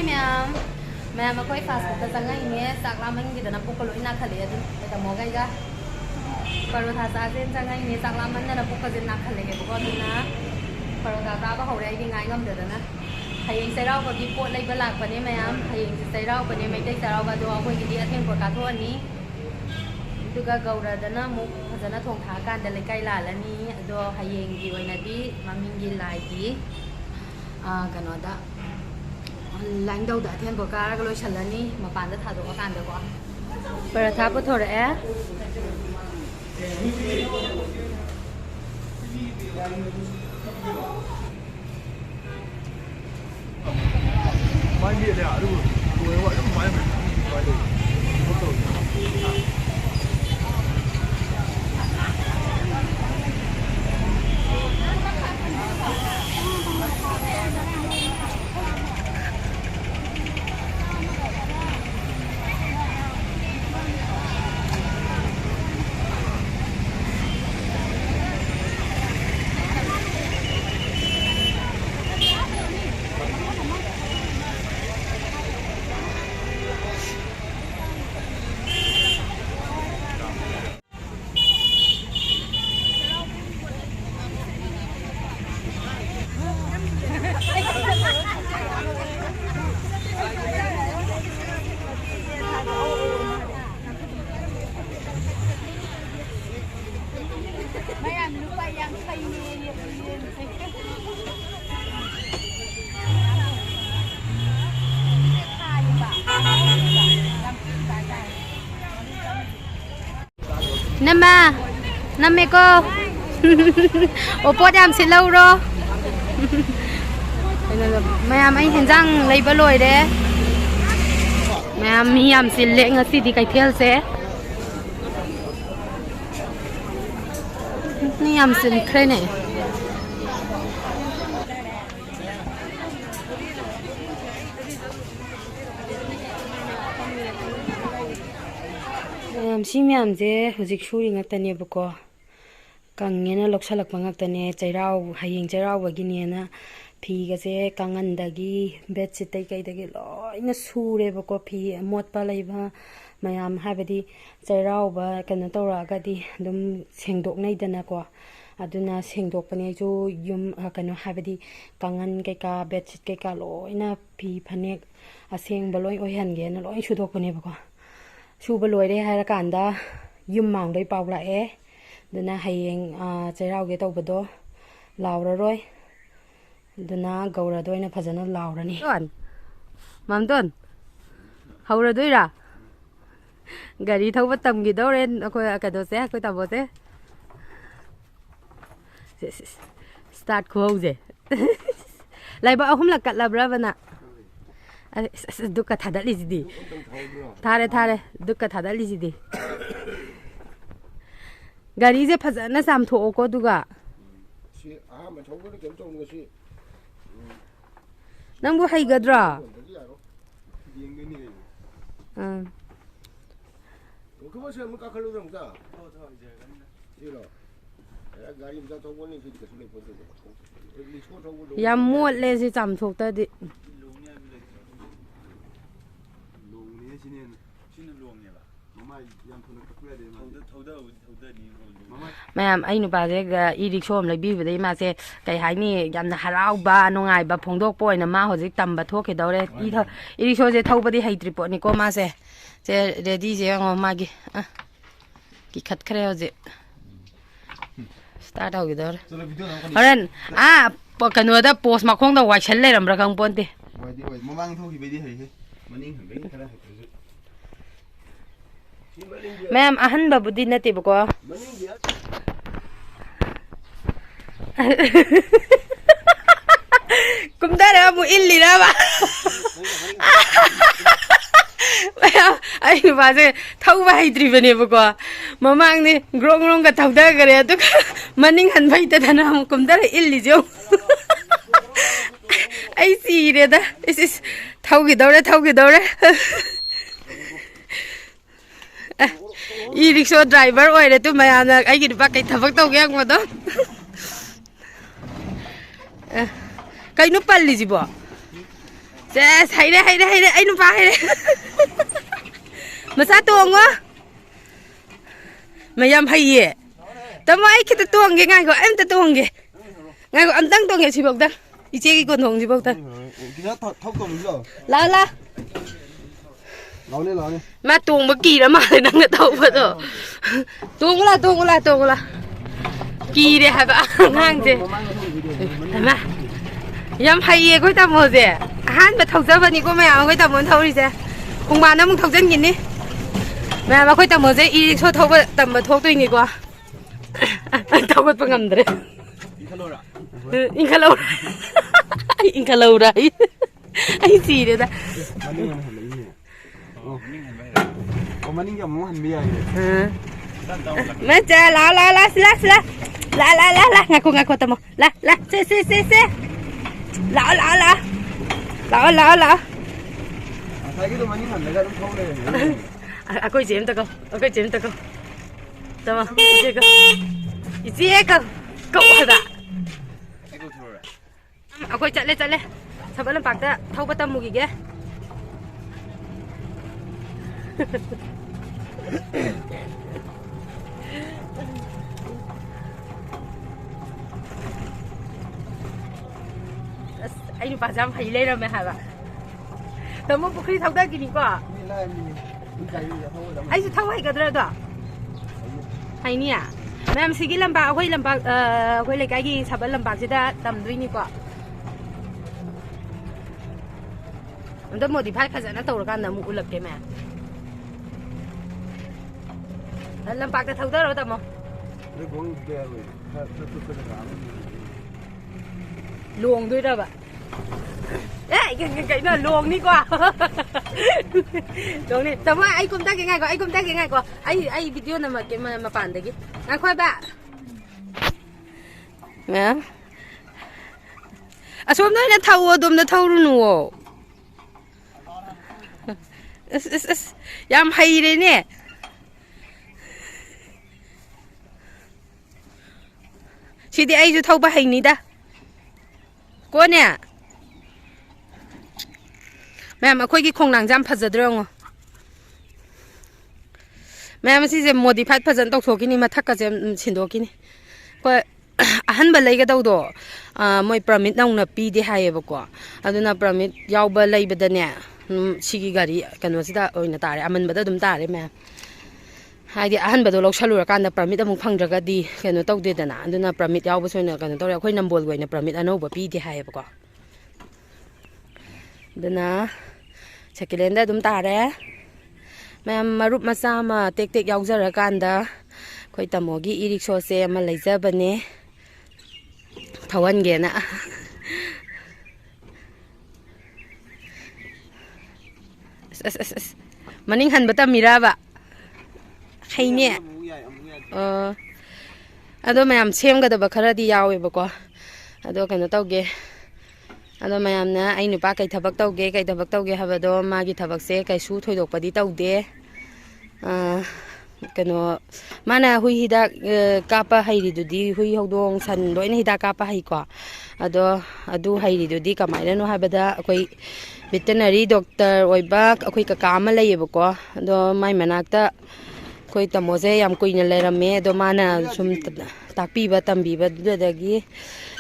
Ma'am कोई fast food चंगा ही चाकला मंगी पुक लोई नाखले तमोगैगा परोठा चासे चंगा ही चाकला मन पुकसे नाखलेगेबको परोठा चाब हौरे गाइगमदना हयें चैराउबगी पोट लेब लापने मैम हयें चैराउबने मैतै चैराउबदो अखोइगिदि अथेंपो काथोअनी दुगा गौरदना मुक फजना थोंथा कांद लेकाई लालनी अदो हयेंगी ओइनदि ममिंगी लाइगी कनोदा लाइंगदौदा अथेंपो कारग लोइसल्लनी मपानदा थादोक कांदको paratha पुथोरए 많이 내 알고 뭐야 좀 많이 많이 Nama Nama ko Opo jam xin lâu rồi Mày anh hình rằng lấy bơ lồi đấy Mày mi am xin lệ ngờ xí đi cái theo sẽ Ni am xin khay này सी मैमसे हजिक सूरी ngaktaneबको कंगेना लोकसलक ngaktane चैराव हयें चैरावगिनेना फीगसे कंगनदगी बेडशीट तैकैदगी लोइना सूरेबको फी मोटपा लैबा मयाम हाबदी चैरावबा कनो तौरागदी दुम सेंगदोकनैदनाको अदुना सेंगदोकपने जो युम कनो हाबदी कंगन कैका बेडशीट कैका लोइना फी फनेक असेंगबा लोइ ओइहनगेना लोइ सुदोकपनेबको सूब लोरे है कांदा युम मांगदई पाउ लाए दुना हयेंग चैरावगे तौबदो लाउररोय दुना गौरदोइना फजना लाउरनी मामदोन हौरदोइरा गाड़ी थौबा तमगिदौरे अखोय कदोसे अखोय तबोसे स्टार्ट खोजे लाइबा अहुमला कटलाब्राबना दुख थादलीजिदी थारे थारे दुख थादलीजिदी गाड़ी से फजना सामथोको दुगा नंबु हैगद्रा याम मोले से चामथोक्तदि मैम आई नुपासे ई रिक्शो लेबीबदे मासे कई हाइनी यामना हराउबा नुंगाइबा फोंदोकपो ओइना मा होजिक तंबा थोकेदौरे ई रिक्शो से थौबदि हैत्रि पोनिको मासे से रेडी जे ngो मागी की खतखरे होजे स्टार्ट होगिदौरे हरेन कनोदा पोस्ट मखोंदा वाइसल लेरमब्रा खंगपोनते ममांग थोखिबेदि हैहे मनिंग हंबेगी खरा मैम अहन बाबुदी नतेबको कुमदारा मु इल्लिराबा आई बाजे थौबा हैद्रिबनेबको ममांगने ग्रोंग ग्रोंग का थौदा करे अदु मनिंग हनबैतदना मु कुमदारा इल्लिजो आई सीरेदा इस थौगिदौरे ई रिक्शा ड्राइवर ओइरे तु मयाना आइगी दुपा कै थबक तौगे आंगमदो can पल्लिजिबो เจ๊ให้ได้ไอ้นุ่มฟ้าให้ได้มาซาตัวงวะมายำให้เย่แต่ว่าไอ้คิดตัวงง่ายกว่าไอ้มันตัวงง่ายกว่าอันตั้งตัวงสิบอกดังอีเจ๊กี่คนหงสิบอกดัง Cái đó thóc cầm rồi. ละ Láo đi. มาตัวงเมื่อกี้แล้วมาเลยนั่งเต่าปะตัวตัวงละกี่เดียบะง่างเจ๊เห็นไหมยำให้เย่ก็ทำหมดเจ๊อาหารแบบทอดเจ้าวันนี้ก็ไม่เอาก็ทำหมดเท่านี้เจ๊คงมานะมึงทอดเจ้ากินนี่แม่มาค่อยทำหมดเจ๊อีช่วยทอดแบบทำแบบทอดตัวนี้กว่าทอดแบบปังงำเลยอินคาโลไรไอ้สีเดียวนะ Mà ninh cầm muốn hành bia. มาเจ๊ลางักตะโมลาเซ่ลา Thấy cái đồ mà ninh hành này ra đúng không đây. อ่ะคุยเจมตะโกตะโมเจ๊ก็อีเจ๊ก็กูเหรออ่ะคุยจัดเลยชาวบ้านลำปางจะเท่าปะตะมูกี่แกไอ้หนูป่าจำให้เล่นเราไหมฮะล่ะแต่เมื่อพวกที่ทำได้กินดีกว่าไอ้สุดท้ายก็ได้ตัวไอ้เนี่ยแม่สิ่งที่ลำบากคุยเลยไอ้ที่ชาวบ้านลำบากจะได้ทำด้วยนี่กว่ามันต้องโมดิพายภาษาหน้าตัวกันนะมุกุลเกมแม่ลำบากจะเท่าได้เราแต่มั้งลวงด้วยได้ปะเอ๊ะไก่ลวงนี่กว่าลวงนี่แต่ว่าไอ้กุมตั้งยังไงกว่าไอ้วิดีโอนั่นมาปั่นเด็กงั้นค่อยแบบเนี่ยชมด้วยนะเท่าดมนะเท่ารุ่นวัวยำให้เลยเนี่ยชีดีไอ้จะเท่าไปให้นี่ด้กูเนี่ยแม่มาคุยกี่คงหนังจำพัฒน์เรื่องแม่มาสิจะโมดิฟายพัฒน์ตกโถกินี่มาทักกับจะชินโดกินี่ก็อาหารบัลลัยก็ต้องดูมวยประมิดน้องน่ะปีดีให้บอกว่าอันนั้นประมิดยาวบัลลัยบัดเนี่ยชิกิการีกันว่าสิได้โอ้ยน่าตาเลยมันบัดดุมตาเลยแม่ให้ดีอาหารบัดเราชลูกันนะประมิดมุ่งพังจักรดีกันว่าต้องเด็ดนะอันนั้นประมิดยาวบัดส่วนกันต้องเรียกค่อยนำบอลไว้นะประมิดอันนู้นปีดีให้บอกว่าเดี๋ยวนะเช็คเลนได้ดุมตาเลยแม่มารูปมาซ้ำมาเต็กยาวจะรักันด้ค่อยตามมอกี้อีริกโชเซมาเลยจะบันนี้ทวันเกนะมันนิ่งหันบัตรมีราบะใครเนี่ยอันนั้นแม่ยามเชื่อมกันตัวบัคราดียาวเลยบอกว่าอันนั้นกันตัวเกอันนั้นแม่ยามนะไอ้หนูป้าไก่ทับบักตัวเกฮะบัดตัวมากี่ทับบักเสกไก่ชูถอยดอกปฏิตัวเดกันว่ามันน่ะหุยฮิดากาปะให้ดีดีหุยเขาดวงสันด้วยนี่ฮิดากาปะให้กว่าอันดูให้ดีดีก็หมายถึงว่าบัดอะคุยveterinary doctor ไว้บักคุยกับกามาเลยบอกว่าอันไม่มานักแต่คุยตามโมเสยามคุยนั่นเลยละเมะอันมันน่ะสมตักปีบัดตามปีบัดด้วยเด็กยี่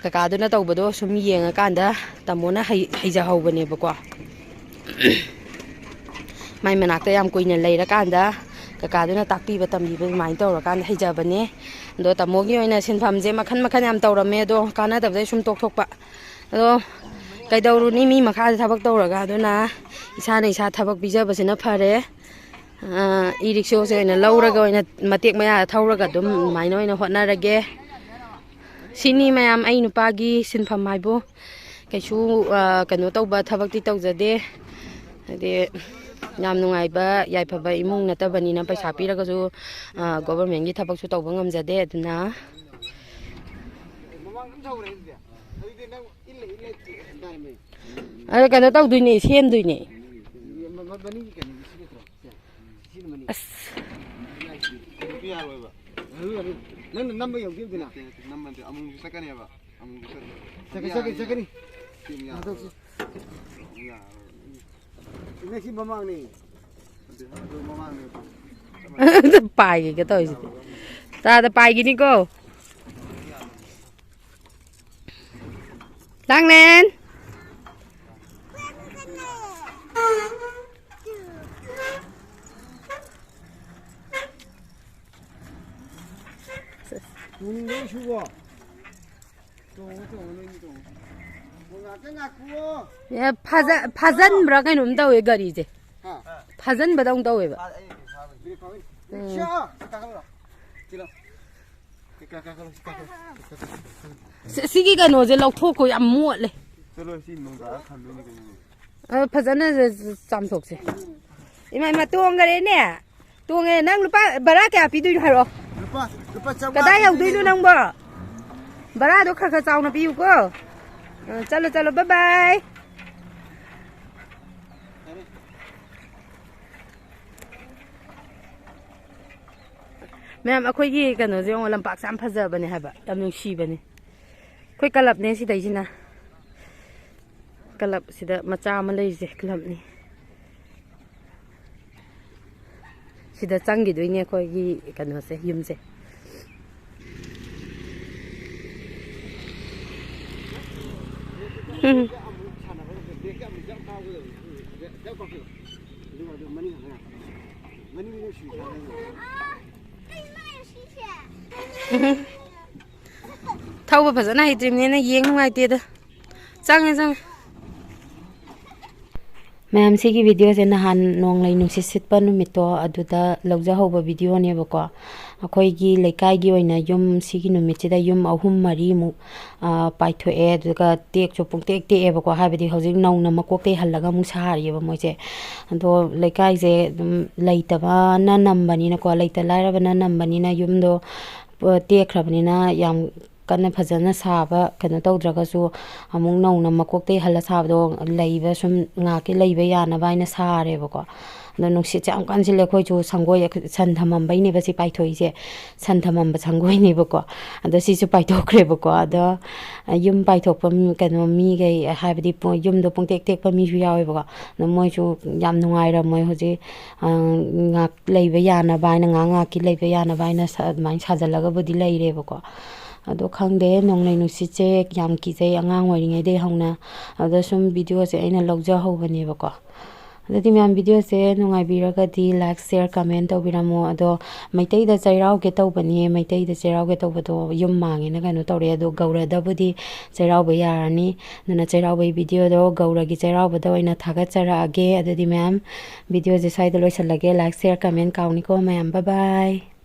กับกาตัวนั้นตัวบัดสมยี่งกันเด้อตามโมน่ะให้จะเอาบันเนี่ยบอกว่าไม่มานักแต่ยามคุยนั่นเลยละกันเด้อกะกาด้วยนะตักปีบัตรมีเป็นหมายตัวกันให้เจอบันนี้โดยแต่โมกี้เนี่ยเช่นพัมเจมาขันยามตัวเราเมโดการน่าแต่ได้ชุ่มตกปะโดไก่ดาวรุ่นนี้มีมาค่าจะทับบักตัวกันด้วยนะอิชาในชาทับบักปีเจอบัสินะพาเรอีริกโชเซนะเล่าระก็เนี่ยมาเตียกไม่อาเท่าระก็ดุมหมายน้อยนะหัวหน้าระเกสินี่แม่ไอ้หนูปากีสินพัมหมายบุไก่ชูกันหนูตัวบัตรทับบักที่ตัวจะเดเดยามนุ่งไงบ้ายายพบไอ้มุ่งนะแต่วันนี้นะไปสาปีแล้วก็สู้government ที่ทับบักสู้ตัวบังคับจะเด็ดนะกันต้องดูนี่เช่นดูนี่นั่นน้ำไม่ยอมกินนะน้ำมันจะอามุงสักกันเนี่ยบ่อามุงสักกันนี่ Ini sih mamang nih. Mamang nih. จะไปกี่ก็ตัวสิตาจะไปกี่นี่ก็ล้างแนน Ini nih suwo. Tuh ini tuh. Bunga kena kuwo. 야 파산 뭐라고 해놓으면 왜 거리 이제 아. 파산 받아온 다 왜? Bili kawin. Siya. Kakalo. Sila. Kakalo. 시기가 너제 럭토고 안 무엇래 저로 씨 농사 감독이 되는 파산은 잠속지 이마 똥 거래네 똥에 난 루파 바라게 앞이도 하러 Lupa cawa. 그다 여기도 난 뭐. 바라도 카카 싸우나 비우고. 잘로 바이바이. Ma'am अखोई कनो जो लंपाक साम फजबने है नुसीबने अखोई क्लबने सिदना club सिद मचा लेजे क्लबनी सिद चंगीदने अखोई कनोसे युमसे thâu phải dẫn này tìm nên là giếng ngoài tiệt à chăng ma'am सिगी video से नहान नोंग लाई नुसित सितपा नुमितो अदुदा लौजा होबा वीडियो ने बको अखोईगी लेकाईगी ओइना युम सिगी नुमितसिदा युम अहुम मरी मु पाइथोए अदुगा टेक चो पुंगटेक टेए बको हाबदी हौजिक नौना मकोकते हल्लगा मु सारियबा मोइसे अदो लेकाईजे लैतबा ना नम्बनिना को लैता लाइरबना नम्बनिना युमदो टेखरबनिना याम कन्ना फजना साबा कनो तौद्रगसु अमुक नौना मकोकते हल्ला साबदो लैबा सुम ngaके लैबा यानबाइना सारेबको अदो नुसित चाम कानसिले खोइचु संगोय सन थममबैने बसि पाइथोइसे सन थममब संगोयनेबको अदो सिसु पाइथोख्रेबको अदो युम पाइथोकपम कनो मी गै हाबदि युमदो पुंगटेक टेकपा मिसु यावेबको न मोइसु याम नुंगाइरा मोइ होजि ngak लैबा यानबाइना ngaकी लैबा यानबाइना माइन साजलगा बदि लैरेबको अदो खंगदे नोंनै नुसिचे याम किजे अंगांग ओइरिङैदे हौना अदो सुम वीडियो से अइना लौजा हौबनेबको अदि मैम वीडियो से नुंगाइबिरगदि लाइक शेयर कमेंट तौबिरमो अदो मैतैदा चैरावगे तौबनी मैतैदा चैरावगे तौबदो युम मांगेना कनो तौरे अदो गौरदबुदि चैरावबा यारनी नना चैरावबै वीडियो दो गौरगी चैरावबदो अइना थागतचरागे अदि मैम वीडियो जे साइड लोइसलगे लाइक शेयर कमेंट काउनिको मैम बाय बाय